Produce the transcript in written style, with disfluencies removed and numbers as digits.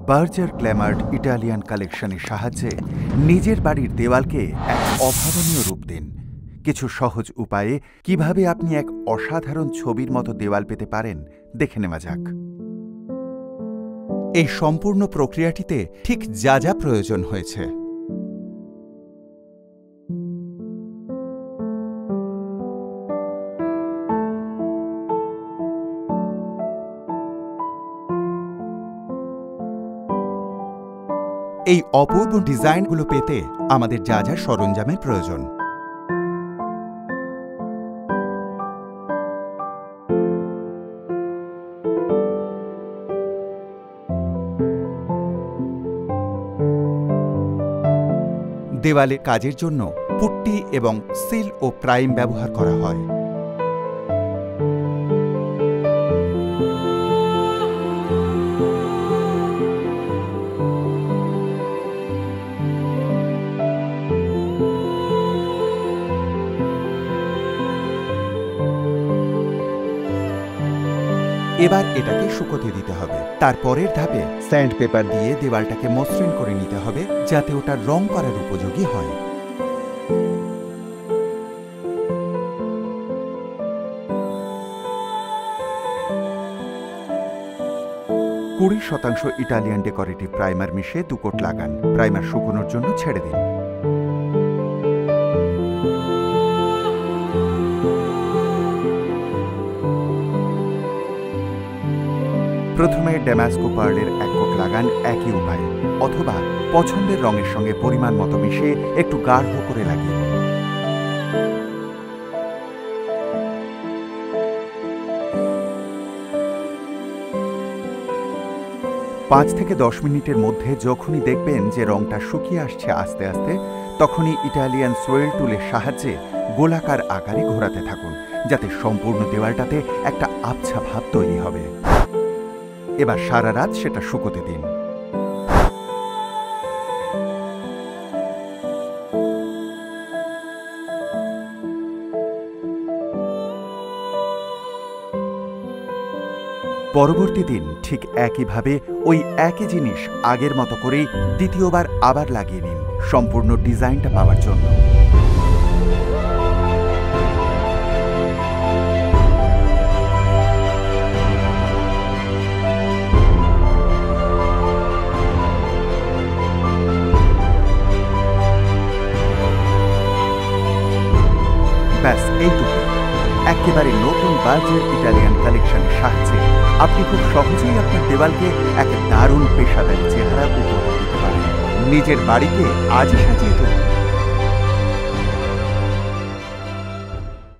Berger গ্ল্যামার্ড Italian কালেকশনের সাহায্যে নিজের বাড়ির দেওয়ালকে এক অভাবনীয় রূপ দিন। কিছু সহজ উপায়ে কিভাবে আপনি এক অসাধারণ ছবির মতো দেওয়াল পেতে পারেন দেখে নেওয়া যাক। এই সম্পূর্ণ প্রক্রিয়াটিতে ঠিক যা যা প্রয়োজন হয়েছে। এই অপূর্ব ডিজাইনগুলো পেতে আমাদের যা যা সরঞ্জামের প্রয়োজন। দেওয়ালে কাজের জন্য পুট্টি এবং সিল ও প্রাইম ব্যবহার করা হয়। এবার এটাকে শুকোতে দিতে হবে। তারপরের ধাপে স্যান্ড পেপার দিয়ে দেওয়ালটাকে মসৃণ করে নিতে হবে যাতে ওটা রং করার উপযোগী হয়। %20 ইটালিয়ান ডেকোরেটিভ প্রাইমার মিশিয়ে 2 কোট লাগান। প্রাইমার শুকোনোর জন্য ছেড়ে দিন। প্রথমে ড্যামাস্কো পার্লের 1 কোট লাগান একই উপায়ে, অথবা পছন্দের রঙের সঙ্গে পরিমাণ মতো মিশিয়ে একটু গাঢ় করে লাগিয়ে দিন। পাঁচ থেকে 10 মিনিটের মধ্যে যখনই দেখবেন যে রংটা শুকিয়ে আসছে আস্তে আস্তে, তখনই ইটালিয়ান সোয়েল টুলের সাহায্যে গোলাকার আকারে ঘোরাতে থাকুন যাতে সম্পূর্ণ দেওয়ালটাতে একটা আবছা ভাব তৈরি হবে। এবার সারা রাত সেটা শুকোতে দিন। পরবর্তী দিন ঠিক একইভাবে ওই একই জিনিস আগের মতো করেই দ্বিতীয়বার আবার লাগিয়ে নিন সম্পূর্ণ ডিজাইনটা পাওয়ার জন্য। ব্যাস এইটুকু। একেবারে নতুন বার্জার ইটালিয়ান কালেকশনের সাহায্যে আপনি খুব সহজেই আপনার দেওয়ালকে এক দারুণ পেশাদারি চেহারা উপহার দিতে পারেন। নিজের বাড়িকে আজই সাজিয়ে তুলুন।